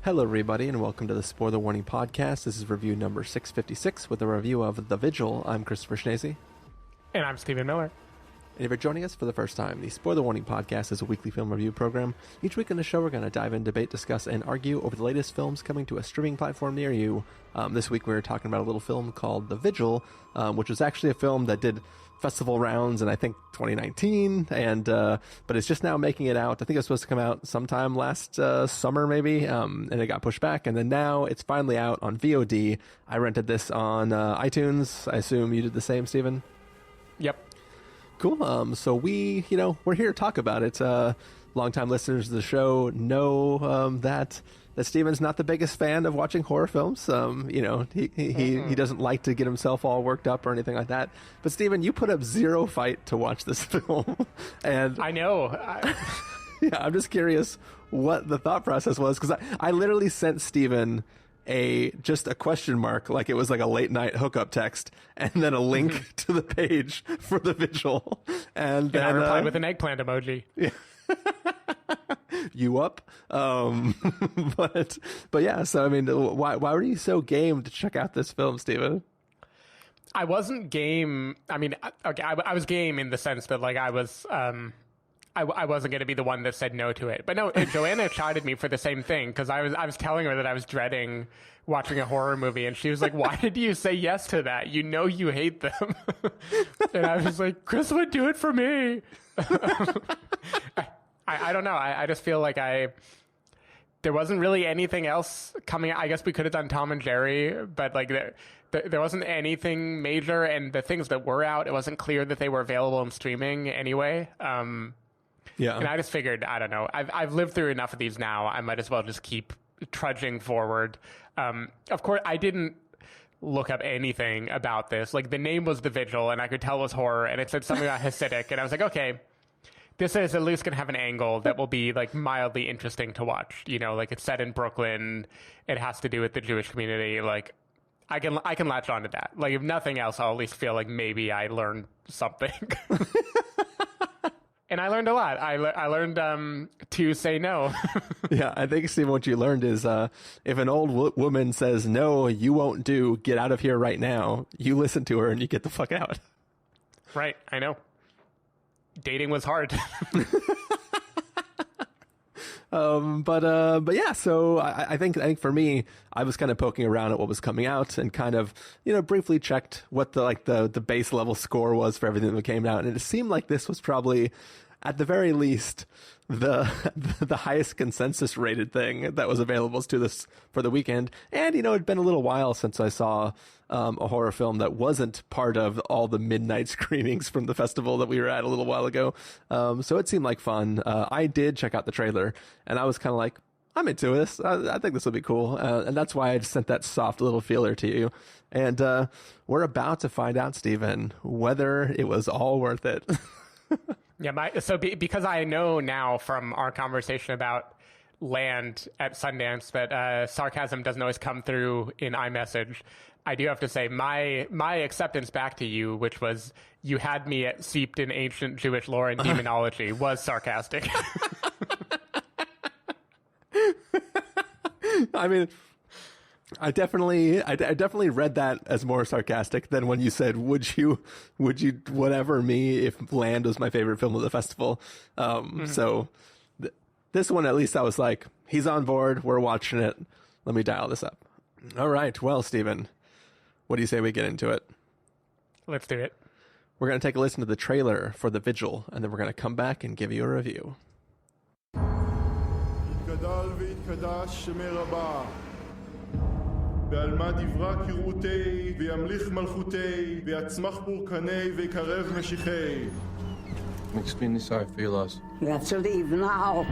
Hello, everybody, and welcome to the Spoiler Warning Podcast. This is review number 656 with a review of The Vigil. I'm Christopher Schnese. And I'm Stephen Miller. And if you're joining us for the first time, the Spoiler Warning Podcast is a weekly film review program. Each week on the show, we're going to dive in, debate, discuss, and argue over the latest films coming to a streaming platform near you. This week, we were talking about a little film called The Vigil, which was actually a film that did festival rounds in, I think, 2019, but it's just now making it out. I think it was supposed to come out sometime last summer, maybe, and it got pushed back, and then now it's finally out on VOD. I rented this on iTunes. I assume you did the same, Stephen? Yep. Cool. So we're here to talk about it. Longtime listeners of the show know that Steven's not the biggest fan of watching horror films. He doesn't like to get himself all worked up or anything like that. But Steven, you put up zero fight to watch this film, and I know. Yeah, I'm just curious what the thought process was, because I literally sent Steven just a question mark, like it was like a late night hookup text, and then a link to the page for The Vigil, and then I replied with an eggplant emoji. Yeah. You up? But yeah. So I mean, why were you so game to check out this film, Stephen? I wasn't game. I mean, okay, I was game in the sense that like I was. I wasn't going to be the one that said no to it. But no, Joanna chided me for the same thing, because I was telling her that I was dreading watching a horror movie, and she was like, why did you say yes to that? You know you hate them. And I was like, Chris would do it for me. I don't know. I just feel like there wasn't really anything else coming out. I guess we could have done Tom and Jerry, but like there wasn't anything major, and the things that were out, it wasn't clear that they were available in streaming anyway. Yeah. And I just figured, I don't know, I've lived through enough of these now. I might as well just keep trudging forward. Of course, I didn't look up anything about this. Like, the name was The Vigil, and I could tell it was horror, and it said something about Hasidic, and I was like, okay, this is at least going to have an angle that will be like mildly interesting to watch. You know, like it's set in Brooklyn. It has to do with the Jewish community. Like, I can latch on to that. Like, if nothing else, I'll at least feel like maybe I learned something. And I learned a lot. I learned to say no. Yeah, I think, Steve, what you learned is if an old woman says, no, you won't do, get out of here right now, you listen to her and you get the fuck out. Right, I know. Dating was hard. But yeah, so I think for me, I was kind of poking around at what was coming out and kind of, briefly checked what the base level score was for everything that came out. And it seemed like this was probably, at the very least, the highest consensus rated thing that was available to this for the weekend. And, it'd been a little while since I saw a horror film that wasn't part of all the midnight screenings from the festival that we were at a little while ago. So it seemed like fun. I did check out the trailer, and I was kind of like, I'm into this. I think this will be cool. And that's why I just sent that soft little feeler to you. And we're about to find out, Stephen, whether it was all worth it. Yeah, because I know now from our conversation about Land at Sundance that sarcasm doesn't always come through in iMessage, I do have to say my acceptance back to you, which was you had me seeped in ancient Jewish lore and demonology, was sarcastic. I mean, I definitely read that as more sarcastic than when you said, would you whatever me if Land was my favorite film of the festival. So this one, at least I was like, he's on board. We're watching it. Let me dial this up. All right. Well, Stephen, what do you say we get into it? Let's do it. We're going to take a listen to the trailer for The Vigil, and then we're going to come back and give you a review. בעלמא דברה כראותי, וימליך מלכותי, ויצמח פורקני, ויקרב משיחי. Explain this how I feel as. You have to leave now.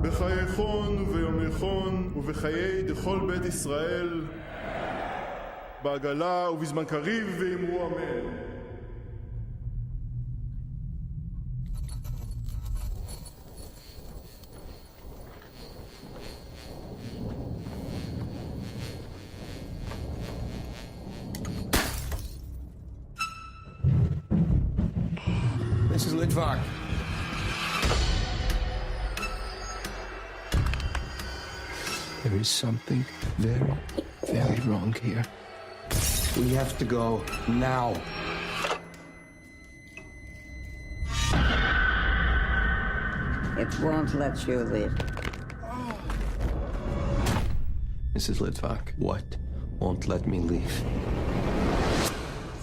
בחייכון וביומכון, ובחיי דכל בית ישראל, בעגלה ובזמן קריב ואמרו אמן. This is Litvak. There is something very, very wrong here. We have to go now. It won't let you live. Mrs. Litvak, what won't let me leave?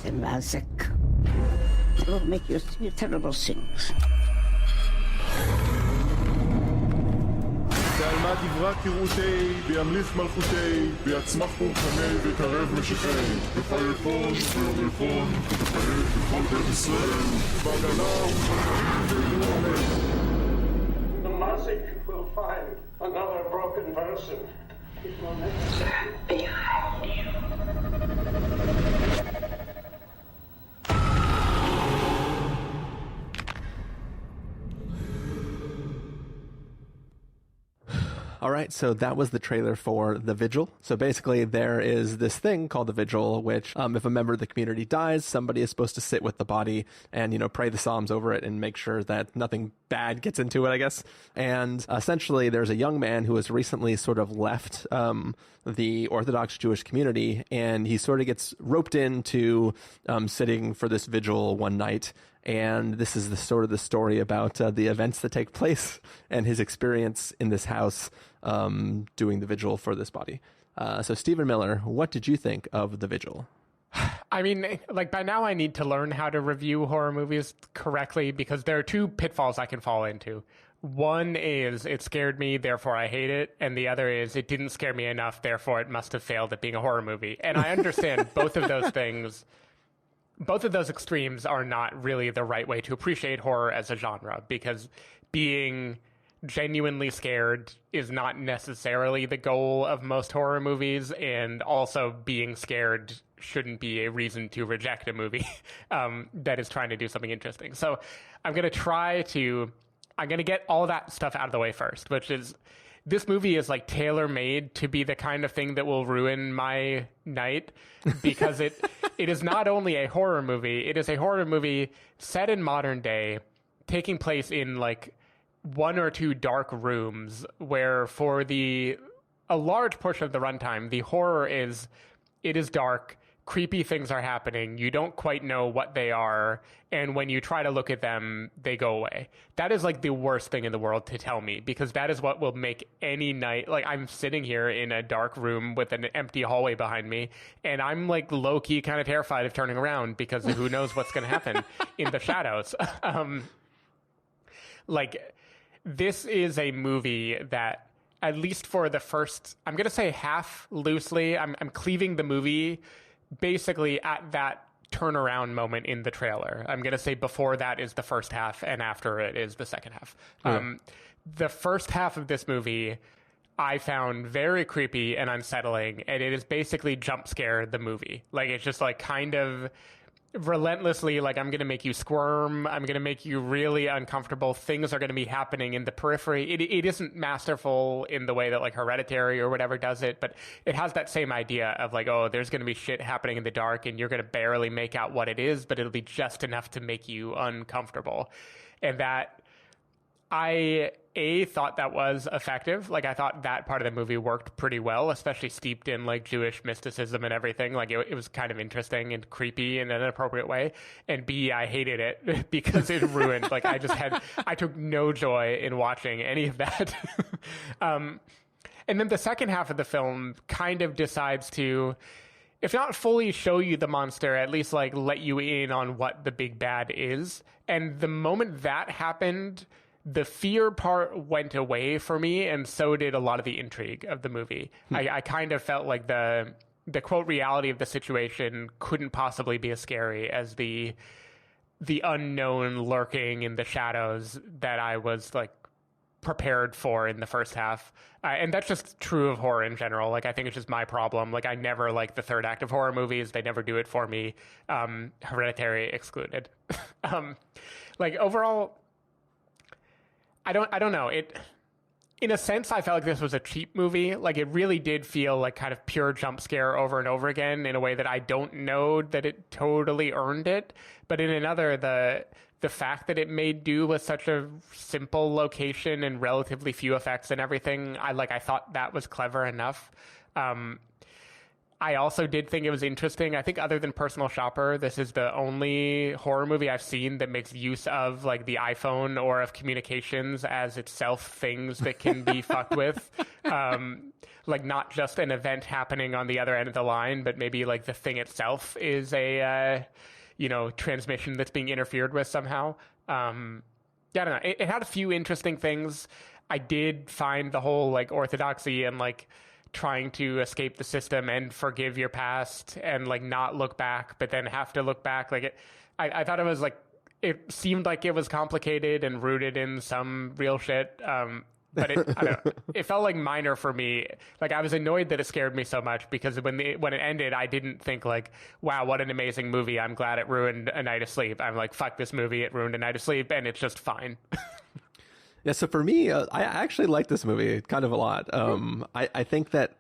The magic will make you see terrible things. בעלמא דברה כראותי, בימליך מלכותי, ביצמח פורחני וקרב משיחי, בכל יפון, ביום יפון, ותפארת בכל בית ישראל, בהגנה ובחיים. The Masik will find another broken person. It will never behind you. All right, so that was the trailer for The Vigil. So basically, there is this thing called The Vigil, which if a member of the community dies, somebody is supposed to sit with the body and, pray the Psalms over it and make sure that nothing bad gets into it, I guess. And essentially, there's a young man who has recently sort of left the Orthodox Jewish community, and he sort of gets roped into sitting for this vigil one night. And this is the sort of the story about the events that take place and his experience in this house doing the vigil for this body. So Stephen Miller, what did you think of The Vigil? I mean, like, by now I need to learn how to review horror movies correctly because there are two pitfalls I can fall into. One is it scared me, therefore I hate it. And the other is it didn't scare me enough, therefore it must have failed at being a horror movie. And I understand both of those things. Both of those extremes are not really the right way to appreciate horror as a genre, because being genuinely scared is not necessarily the goal of most horror movies, and also being scared shouldn't be a reason to reject a movie that is trying to do something interesting. So I'm going to get all that stuff out of the way first, which is this movie is like tailor-made to be the kind of thing that will ruin my night, because it is not only a horror movie, it is a horror movie set in modern day, taking place in like one or two dark rooms where for a large portion of the runtime, the horror is dark, creepy things are happening, you don't quite know what they are, and when you try to look at them, they go away. That is like the worst thing in the world to tell me, because that is what will make any night, like I'm sitting here in a dark room with an empty hallway behind me, and I'm like low-key kind of terrified of turning around because who knows what's going to happen in the shadows. Like, this is a movie that, at least for the first, I'm going to say half loosely, I'm cleaving the movie basically at that turnaround moment in the trailer. I'm going to say before that is the first half and after it is the second half. Yeah. The first half of this movie I found very creepy and unsettling, and it is basically jump scare the movie. Like, it's just like kind of relentlessly, like, I'm going to make you squirm, I'm going to make you really uncomfortable, things are going to be happening in the periphery. It isn't masterful in the way that like Hereditary or whatever does it, but it has that same idea of like, oh, there's going to be shit happening in the dark and you're going to barely make out what it is, but it'll be just enough to make you uncomfortable. And that, I thought that was effective. Like, I thought that part of the movie worked pretty well, especially steeped in like Jewish mysticism and everything. Like, it was kind of interesting and creepy in an appropriate way. And B, I hated it because it ruined, like, I took no joy in watching any of that. And then the second half of the film kind of decides to, if not fully show you the monster, at least like let you in on what the big bad is. And the moment that happened, the fear part went away for me, and so did a lot of the intrigue of the movie. I kind of felt like the quote reality of the situation couldn't possibly be as scary as the unknown lurking in the shadows that I was like prepared for in the first half. And that's just true of horror in general. Like, I think it's just my problem. Like, I never like the third act of horror movies. They never do it for me. Hereditary excluded. Like, overall, I don't know. in a sense, I felt like this was a cheap movie. Like, it really did feel like kind of pure jump scare over and over again in a way that I don't know that it totally earned it. But in another, the fact that it made do with such a simple location and relatively few effects and everything, I thought that was clever enough. I also did think it was interesting. I think other than Personal Shopper, this is the only horror movie I've seen that makes use of like the iPhone or of communications as itself things that can be fucked with. Like not just an event happening on the other end of the line, but maybe like the thing itself is a, transmission that's being interfered with somehow. I don't know. It had a few interesting things. I did find the whole like orthodoxy and like trying to escape the system and forgive your past and like not look back, but then have to look back. Like I thought it was like, it seemed like it was complicated and rooted in some real shit. But I don't know, it felt like minor for me. Like I was annoyed that it scared me so much because when it ended, I didn't think like, wow, what an amazing movie. I'm glad it ruined a night of sleep. I'm like, fuck this movie. It ruined a night of sleep and it's just fine. Yeah, so for me, I actually like this movie kind of a lot. I think that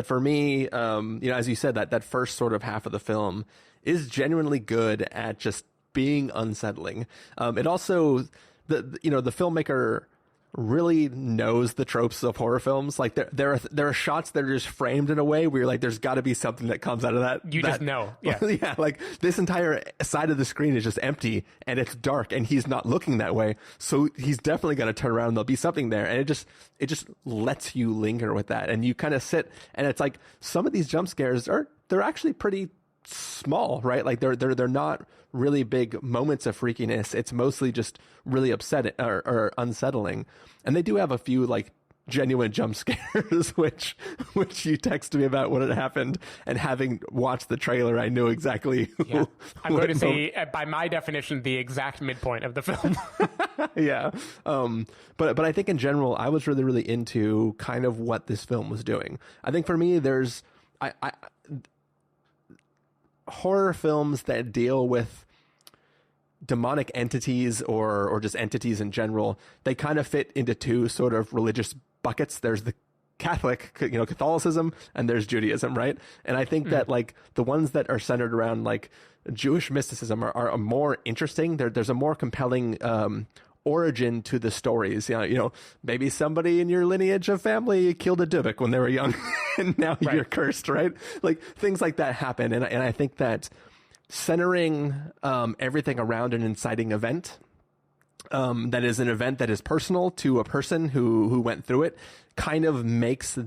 for me, as you said, that first sort of half of the film is genuinely good at just being unsettling. It also, the filmmaker really knows the tropes of horror films. Like there are shots that are just framed in a way where you're like, there's got to be something that comes out of that. Just know. Yeah. Yeah. Like this entire side of the screen is just empty and it's dark and he's not looking that way. So he's definitely going to turn around and there'll be something there. And it just lets you linger with that. And you kind of sit and it's like some of these jump scares they're actually pretty small, right? Like they're not really big moments of freakiness. It's mostly just really upsetting or unsettling. And they do have a few like genuine jump scares, which you texted me about when it happened. And having watched the trailer, I knew exactly. Yeah. I'm going to say, by my definition, the exact midpoint of the film. Yeah. But I think in general, I was really, really into kind of what this film was doing. I think for me, there's horror films that deal with demonic entities or just entities in general, they kind of fit into two sort of religious buckets. There's the Catholicism and there's Judaism, right? And I think that like the ones that are centered around like Jewish mysticism are more interesting. There's a more compelling origin to the stories. Maybe somebody in your lineage of family killed a Dybbuk when they were young and now you're cursed, right? Like things like that happen. And I think that centering everything around an inciting event that is an event that is personal to a person who went through it kind of makes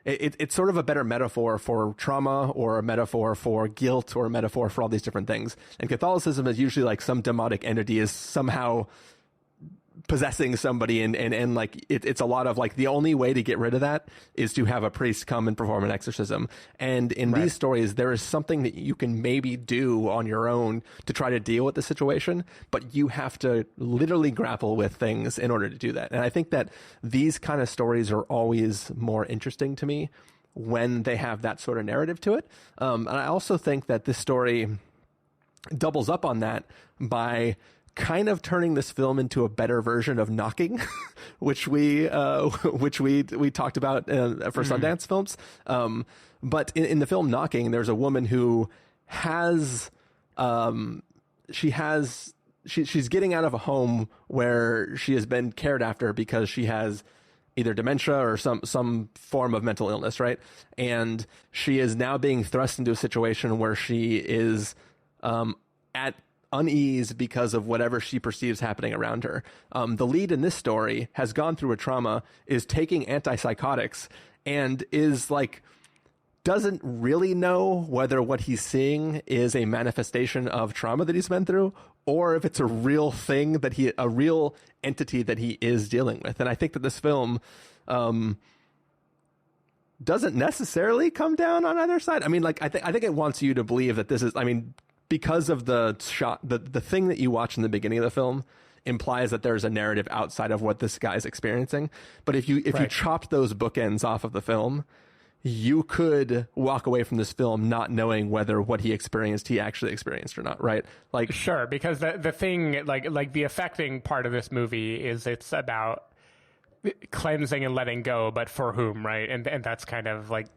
it's sort of a better metaphor for trauma or a metaphor for guilt or a metaphor for all these different things. And Catholicism is usually like some demonic entity is somehow possessing somebody and like it's a lot of like the only way to get rid of that is to have a priest come and perform an exorcism. And in these stories, there is something that you can maybe do on your own to try to deal with the situation, but you have to literally grapple with things in order to do that. And I think that these kind of stories are always more interesting to me when they have that sort of narrative to it. And I also think that this story doubles up on that by kind of turning this film into a better version of Knocking, which we talked about for Sundance films. But in the film Knocking, there's a woman who has she's getting out of a home where she has been cared after because she has either dementia or some form of mental illness, right? And she is now being thrust into a situation where she is at unease because of whatever she perceives happening around her. The lead in this story has gone through a trauma, is taking antipsychotics, and is like, doesn't really know whether what he's seeing is a manifestation of trauma that he's been through, or if it's a real thing a real entity that he is dealing with. And I think that this film, doesn't necessarily come down on either side. I mean, like, I think it wants you to believe that this is, because of the shot, the thing that you watch in the beginning of the film implies that there's a narrative outside of what this guy's experiencing. But if you chopped those bookends off of the film, you could walk away from this film not knowing whether what he actually experienced or not, right? Like, sure, because the thing, like the affecting part of this movie is it's about cleansing and letting go, but for whom, right? And that's kind of like,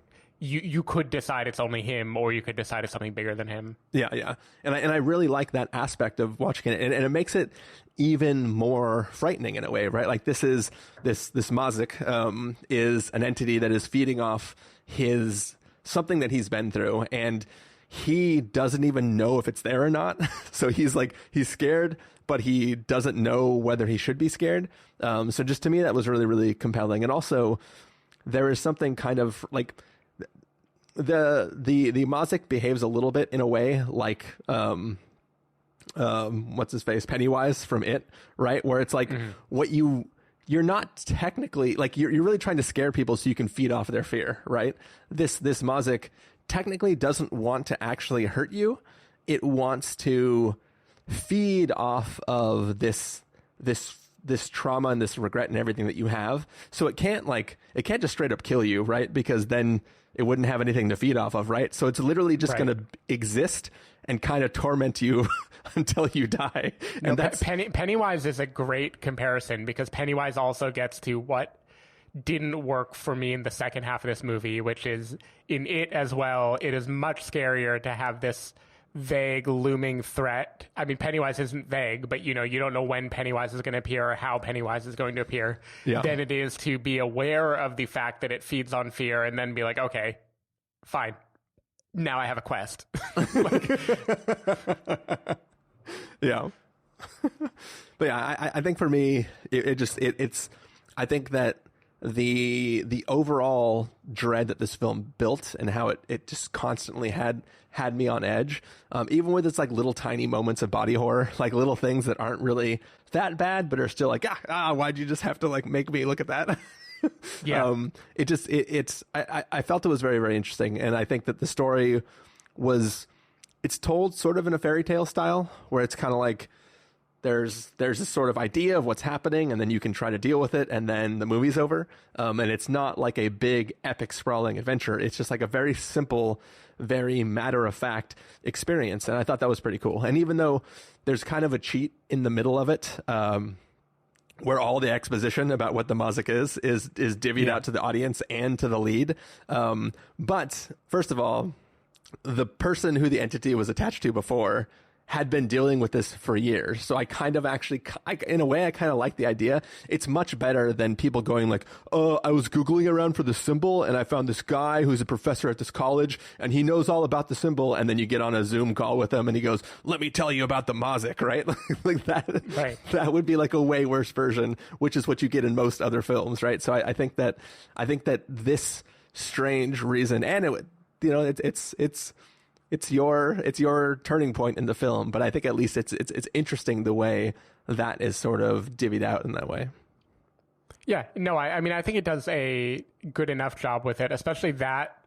you could decide it's only him, or you could decide it's something bigger than him. Yeah. And I really like that aspect of watching it, and it makes it even more frightening in a way, right? Like this Mazik is an entity that is feeding off something that he's been through, and he doesn't even know if it's there or not. So he's scared, but he doesn't know whether he should be scared. So just to me, that was really, really compelling. And also there is something kind of like, the Mazik behaves a little bit in a way like what's his face, Pennywise from It, right? Where it's like what you're not technically like, you're really trying to scare people so you can feed off their fear, right? This Mazik technically doesn't want to actually hurt you. It wants to feed off of this trauma and this regret and everything that you have. So it can't just straight up kill you, right? Because then it wouldn't have anything to feed off of, right? So it's literally just going to exist and kind of torment you until you die. And that's Pennywise is a great comparison, because Pennywise also gets to what didn't work for me in the second half of this movie, which is in It as well. It is much scarier to have this vague looming threat. I mean, Pennywise isn't vague, but you don't know when Pennywise is going to appear or how Pennywise is going to appear, than it is to be aware of the fact that it feeds on fear and then be like, okay, fine, now I have a quest. Yeah. But yeah, I think for me, it's I think that the overall dread that this film built and how it just constantly had me on edge, even with its like little tiny moments of body horror, like little things that aren't really that bad but are still like, why'd you just have to like make me look at that? Yeah. I felt it was very, very interesting, and I think that the story it's told sort of in a fairy tale style, where it's kind of like there's this sort of idea of what's happening, and then you can try to deal with it, and then the movie's over. And it's not like a big epic sprawling adventure. It's just like a very simple, very matter-of-fact experience, and I thought that was pretty cool. And even though there's kind of a cheat in the middle of it, where all the exposition about what the Mazik is divvied out to the audience and to the lead. But first of all, the person who the entity was attached to before had been dealing with this for years. So I kind of in a way, I kind of like the idea. It's much better than people going like, oh, I was Googling around for the symbol and I found this guy who's a professor at this college and he knows all about the symbol. And then you get on a Zoom call with him and he goes, let me tell you about the Mazik, right? Like that, right. That would be like a way worse version, which is what you get in most other films, right? So I think that this strange reason, and it's your turning point in the film, but I think at least it's interesting the way that is sort of divvied out in that way. Yeah, no, I mean, I think it does a good enough job with it, especially that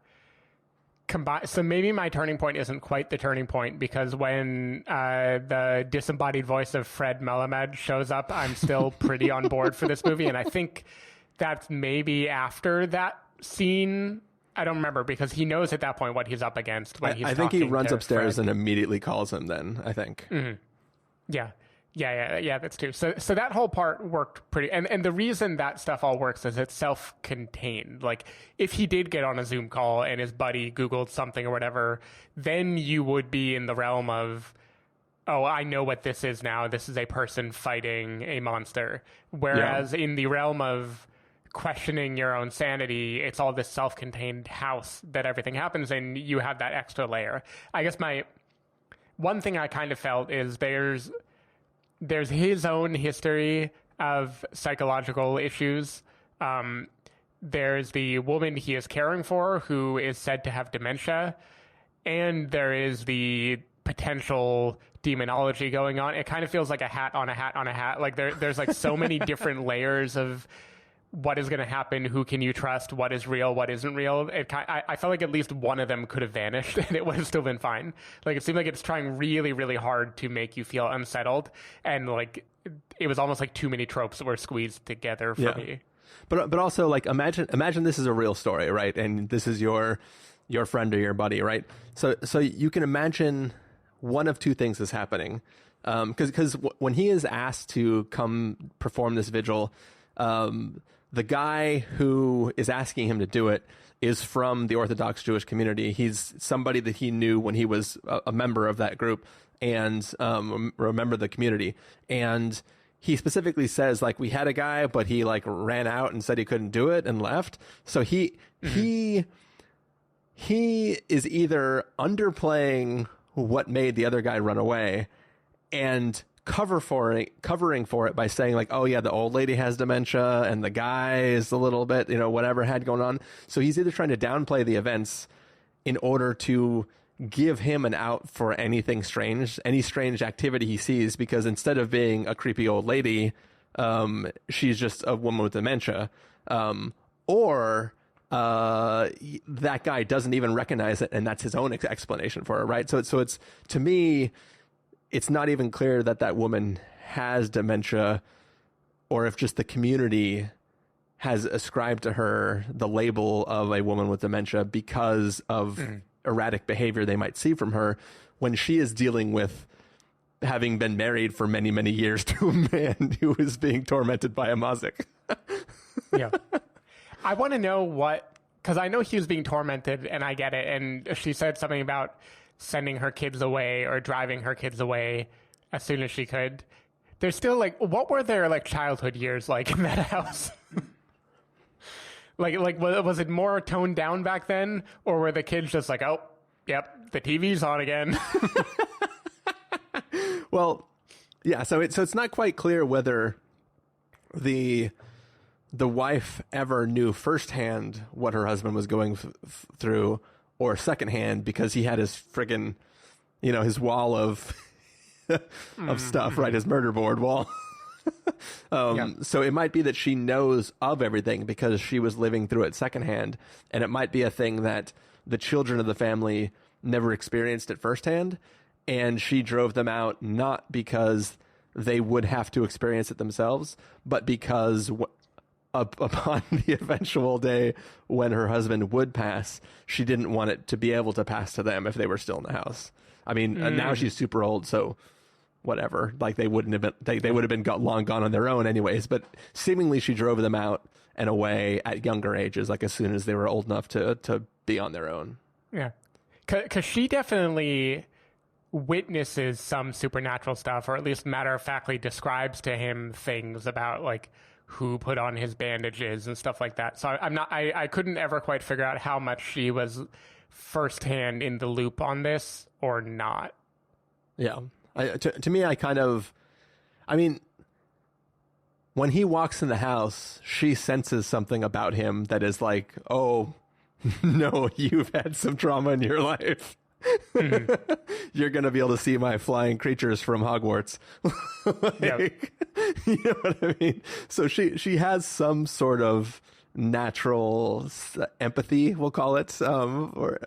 combined. So maybe my turning point isn't quite the turning point, because when the disembodied voice of Fred Melamed shows up, I'm still pretty on board for this movie. And I think that's maybe after that scene. I don't remember, because he knows at that point what he's up against. When he's I think he runs upstairs Fred. And immediately calls him then, I think. Mm-hmm. Yeah, that's true. So that whole part worked pretty, and the reason that stuff all works is it's self-contained. Like, if he did get on a Zoom call and his buddy Googled something or whatever, then you would be in the realm of, oh, I know what this is now. This is a person fighting a monster. Whereas in the realm of questioning your own sanity, it's all this self-contained house that everything happens in. You have that extra layer. I guess one thing I kind of felt is there's his own history of psychological issues. There's the woman he is caring for who is said to have dementia, and there is the potential demonology going on. It kind of feels like a hat on a hat on a hat. Like there's like so many different layers of what is going to happen, who can you trust, what is real, what isn't real. I felt like at least one of them could have vanished and it would have still been fine. Like, it seemed like it's trying really, really hard to make you feel unsettled, and like it was almost like too many tropes that were squeezed together for me. But also, like, imagine this is a real story, right? And this is your friend or your buddy, right? So you can imagine one of two things is happening, because when he is asked to come perform this vigil, the guy who is asking him to do it is from the Orthodox Jewish community. He's somebody that he knew when he was a member of that group and remember the community. And he specifically says, like, we had a guy, but he like ran out and said he couldn't do it and left. So he is either underplaying what made the other guy run away and covering for it by saying like, oh yeah, the old lady has dementia and the guy is a little bit, whatever had going on. So he's either trying to downplay the events in order to give him an out for anything strange, any strange activity he sees, because instead of being a creepy old lady, she's just a woman with dementia. Or that guy doesn't even recognize it, and that's his own explanation for it, right? So it's to me, it's not even clear that that woman has dementia, or if just the community has ascribed to her the label of a woman with dementia because of erratic behavior they might see from her, when she is dealing with having been married for many, many years to a man who is being tormented by a mazik. Yeah. I want to know because I know he was being tormented, and I get it. And she said something about sending her kids away or driving her kids away as soon as she could. There's still like, what were their like childhood years like in that house? like was it more toned down back then, or were the kids just like, oh, yep, the TV's on again? Well, yeah. So it's not quite clear whether the wife ever knew firsthand what her husband was going through, or secondhand, because he had his friggin', his wall of stuff, right? His murder board wall. So it might be that she knows of everything because she was living through it secondhand, and it might be a thing that the children of the family never experienced it firsthand, and she drove them out not because they would have to experience it themselves, but because upon the eventual day when her husband would pass, she didn't want it to be able to pass to them if they were still in the house. I mean, now she's super old, so whatever. Like they wouldn't have been, they would have been long gone on their own anyways. But seemingly she drove them out and away at younger ages, like as soon as they were old enough to be on their own. Yeah, because she definitely witnesses some supernatural stuff, or at least matter-of-factly describes to him things about like who put on his bandages and stuff like that. So I couldn't ever quite figure out how much she was firsthand in the loop on this or not. Yeah. To me, when he walks in the house, she senses something about him that is like, oh, no, you've had some trauma in your life. You're going to be able to see my flying creatures from Hogwarts. You know what I mean? So she has some sort of natural empathy, we'll call it, or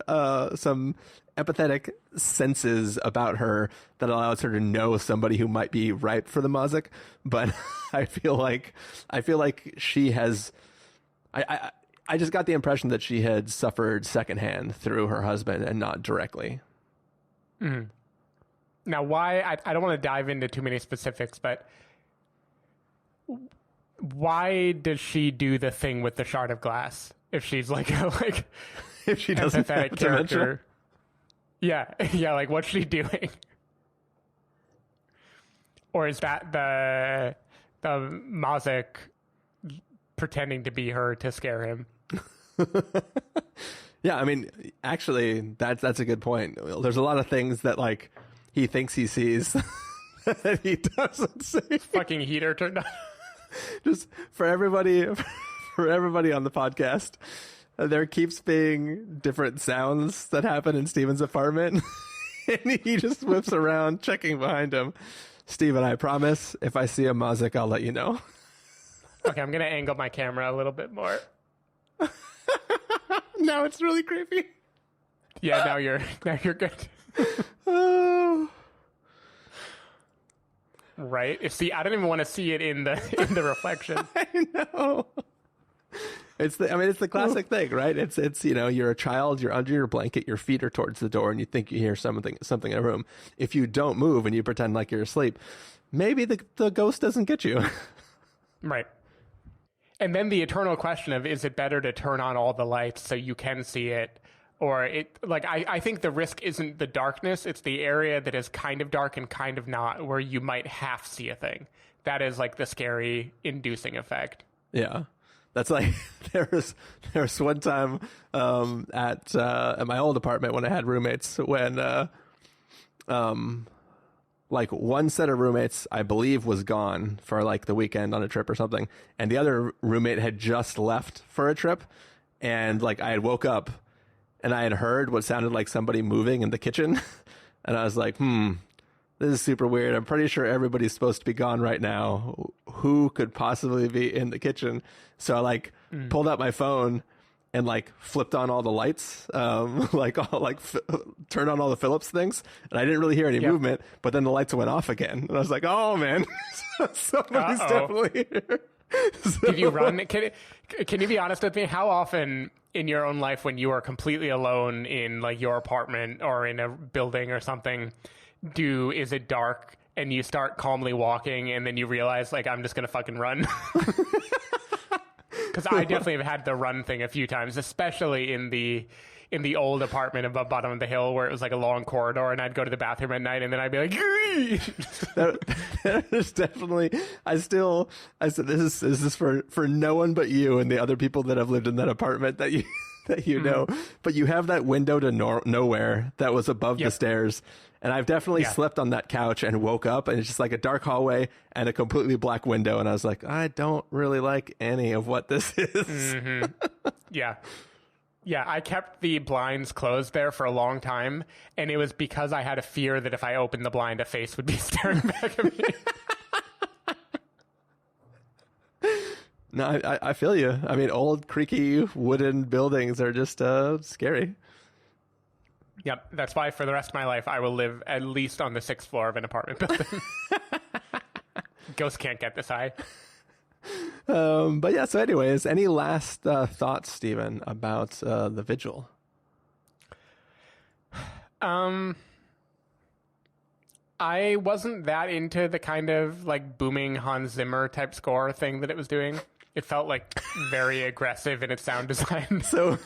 some empathetic senses about her that allows her to know somebody who might be ripe for the mazik. But I feel like she has, I just got the impression that she had suffered secondhand through her husband and not directly. Mm-hmm. Now, why, I don't want to dive into too many specifics, but why does she do the thing with the shard of glass if she's like if she doesn't have empathetic character? Yeah, like what's she doing? Or is that the mazik pretending to be her to scare him? Yeah, I mean, actually, that's a good point. There's a lot of things that like he thinks he sees that he doesn't see. Fucking heater turned on. Just for everybody on the podcast, there keeps being different sounds that happen in Steven's apartment, and he just whips around checking behind him. Steven, I promise, if I see a mazik, I'll let you know. Okay, I'm gonna angle my camera a little bit more. Now it's really creepy. Yeah, now you're good. Oh. Right? See, I don't even want to see it in the reflection. I know. It's the classic thing, right? It's you're a child, you're under your blanket, your feet are towards the door, and you think you hear something in a room. If you don't move and you pretend like you're asleep, maybe the ghost doesn't get you. Right. And then the eternal question of, is it better to turn on all the lights so you can see it? Or I think the risk isn't the darkness. It's the area that is kind of dark and kind of not, where you might half see a thing. That is like the scary inducing effect. Yeah. That's like, there was one time at my old apartment when I had roommates, when like one set of roommates, I believe, was gone for like the weekend on a trip or something. And the other roommate had just left for a trip. And like I had woke up and I had heard what sounded like somebody moving in the kitchen. And I was like, this is super weird. I'm pretty sure everybody's supposed to be gone right now. Who could possibly be in the kitchen? So I like pulled out my phone and like flipped on all the lights, turned on all the Philips things. And I didn't really hear any movement, but then the lights went off again. And I was like, oh man, somebody's definitely here. Did you run? Can you be honest with me? How often in your own life, when you are completely alone in like your apartment or in a building or something, is it dark and you start calmly walking and then you realize like, I'm just going to fucking run? Because I definitely have had the run thing a few times, especially in the old apartment above bottom of the hill where it was like a long corridor, and I'd go to the bathroom at night and then I'd be like, there's definitely, I said, this is for no one but you and the other people that have lived in that apartment that you know, but you have that window to nowhere that was above the stairs. And I've definitely slept on that couch and woke up and it's just like a dark hallway and a completely black window. And I was like, I don't really like any of what this is. Yeah. Yeah, I kept the blinds closed there for a long time, and it was because I had a fear that if I opened the blind, a face would be staring back at me. No, I feel you. I mean, old, creaky wooden buildings are just scary. Yep, that's why for the rest of my life, I will live at least on the 6th floor of an apartment building. Ghosts can't get this high. But yeah, so anyways, any last thoughts, Stephen, about the Vigil? I wasn't that into the kind of like booming Hans Zimmer type score thing that it was doing. It felt like very aggressive in its sound design. So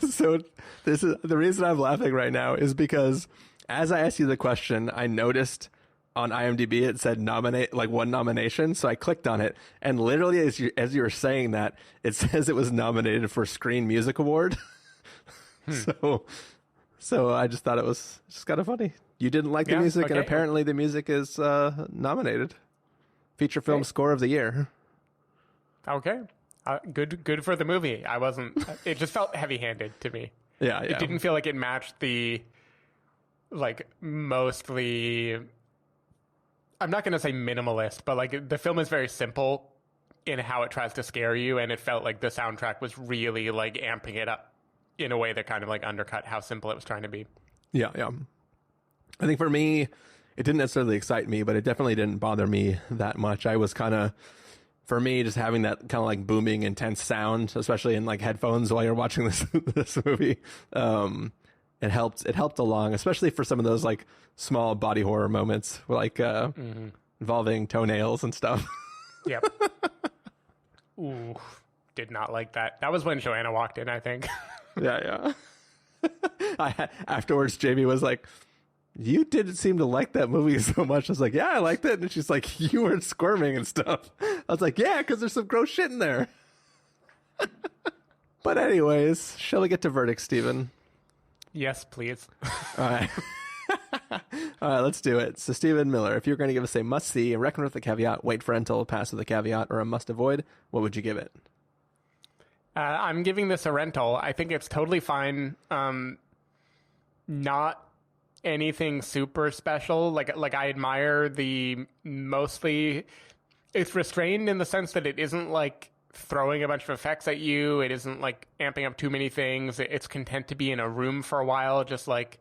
this is the reason I'm laughing right now is because as I asked you the question, I noticed on IMDb it said nominate, like one nomination, so I clicked on it, and literally as you were saying that, it says it was nominated for Screen Music Award. So I just thought it was just kind of funny. You didn't like the music, and apparently the music is nominated. Feature film score of the year. Okay. Good for the movie. I wasn't. It just felt heavy-handed to me. Yeah. It didn't feel like it matched the, like, mostly. I'm not going to say minimalist, but like the film is very simple in how it tries to scare you, and it felt like the soundtrack was really like amping it up in a way that kind of like undercut how simple it was trying to be. Yeah. I think for me, it didn't necessarily excite me, but it definitely didn't bother me that much. I was kind of, for me, just having that kind of like booming, intense sound, especially in like headphones while you're watching this movie, it helped along, especially for some of those like small body horror moments, like involving toenails and stuff. Yep. Ooh, did not like that. That was when Joanna walked in, I think. Yeah. Afterwards, Jamie was like, you didn't seem to like that movie so much. I was like, yeah, I liked it. And she's like, you were squirming and stuff. I was like, yeah, because there's some gross shit in there. But anyways, shall we get to verdicts, Stephen? Yes, please. All right. All right, let's do it. So, Stephen Miller, if you're going to give us a must-see, a recommend with a caveat, wait for rental, pass with a caveat, or a must-avoid, what would you give it? I'm giving this a rental. I think it's totally fine. Not anything super special. Like I admire the mostly. It's restrained in the sense that it isn't like throwing a bunch of effects at you. It isn't like amping up too many things. It's content to be in a room for a while, just like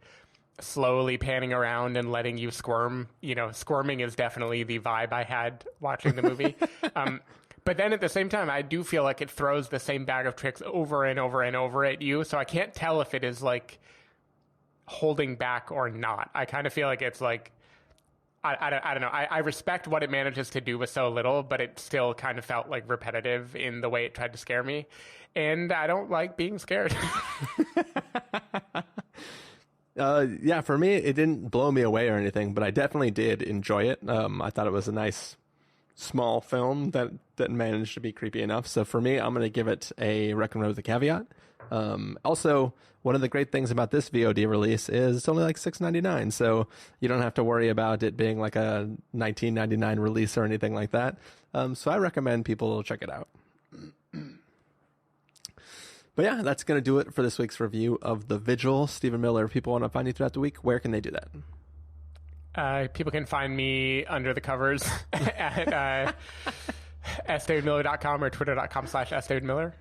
slowly panning around and letting you squirm. You know, squirming is definitely the vibe I had watching the movie. But then at the same time, I do feel like it throws the same bag of tricks over and over and over at you. So I can't tell if it is like holding back or not. I kind of feel like it's like I don't know. I respect what it manages to do with so little, but it still kind of felt like repetitive in the way it tried to scare me. And I don't like being scared. Yeah, for me, it didn't blow me away or anything, but I definitely did enjoy it. I thought it was a nice, small film that managed to be creepy enough. So for me, I'm going to give it a recommend with a caveat. Also, one of the great things about this VOD release is it's only like $6.99, so you don't have to worry about it being like a $19.99 release or anything like that. So I recommend people check it out. But yeah, that's going to do it for this week's review of The Vigil. Stephen Miller, if people want to find you throughout the week, where can they do that? People can find me under the covers at sdavidmiller.com or twitter.com/sdavidmiller.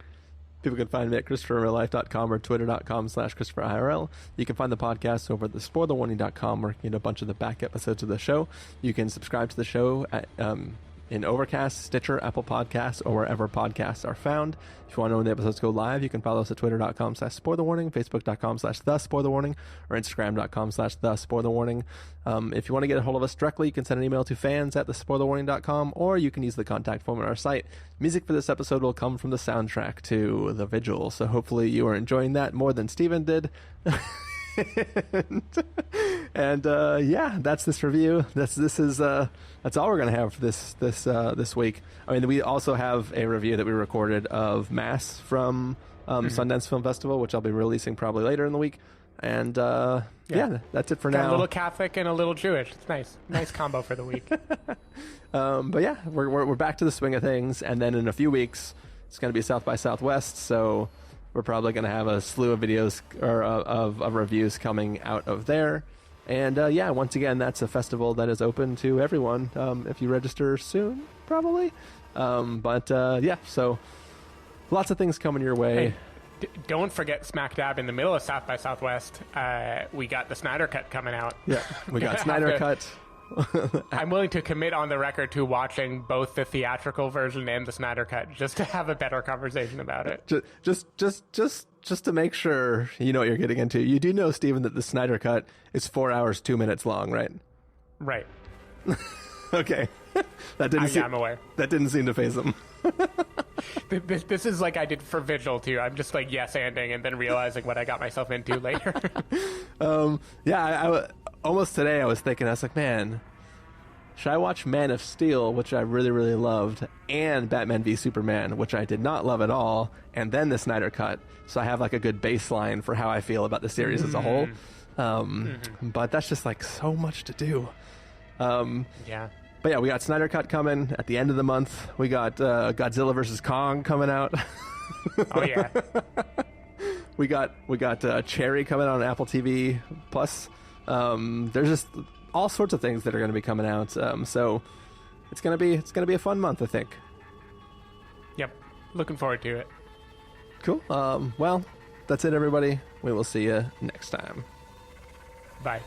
People can find me at ChristopherRealLife.com or Twitter.com/ChristopherIRL. You can find the podcast over at thespoilerwarning.com, where you can get a bunch of the back episodes of the show. You can subscribe to the show at, in Overcast, Stitcher, Apple Podcasts, or wherever podcasts are found. If you want to know when the episodes go live, you can follow us at Twitter.com/SpoilerWarning, Facebook.com/TheSpoilerWarning, or Instagram.com/TheSpoilerWarning. If you want to get a hold of us directly, you can send an email to fans@thespoilerwarning.com, or you can use the contact form on our site. Music for this episode will come from the soundtrack to The Vigil, so hopefully you are enjoying that more than Steven did. and yeah, that's this review. That's all we're gonna have for this week. I mean, we also have a review that we recorded of Mass from Sundance Film Festival, which I'll be releasing probably later in the week. And yeah, that's it for now. A little Catholic and a little Jewish. It's nice combo for the week. But yeah, we're back to the swing of things, and then in a few weeks it's gonna be South by Southwest, so we're probably going to have a slew of videos or of reviews coming out of there. And yeah, once again, that's a festival that is open to everyone if you register soon, probably. But yeah, so lots of things coming your way. Hey, don't forget, smack dab in the middle of South by Southwest, we got the Snyder Cut coming out. Yeah, we got Snyder Cut. I'm willing to commit on the record to watching both the theatrical version and the Snyder Cut just to have a better conversation about it. Just to make sure you know what you're getting into. You do know, Stephen, that the Snyder Cut is 4 hours 2 minutes long, right? Right. Okay. I'm aware. That didn't seem to faze him. This is like I did for Vigil too. I'm just like yes-anding and then realizing what I got myself into later. Yeah, almost today I was thinking, I was like, man, should I watch Man of Steel, which I really, really loved, and Batman v Superman, which I did not love at all, and then the Snyder Cut, so I have like a good baseline for how I feel about the series as a whole. But that's just like so much to do. Yeah. But yeah, we got Snyder Cut coming at the end of the month. We got Godzilla vs. Kong coming out. Oh yeah. We got Cherry coming out on Apple TV Plus. There's just all sorts of things that are going to be coming out. So it's gonna be a fun month, I think. Yep. Looking forward to it. Cool. Well, that's it, everybody. We will see you next time. Bye.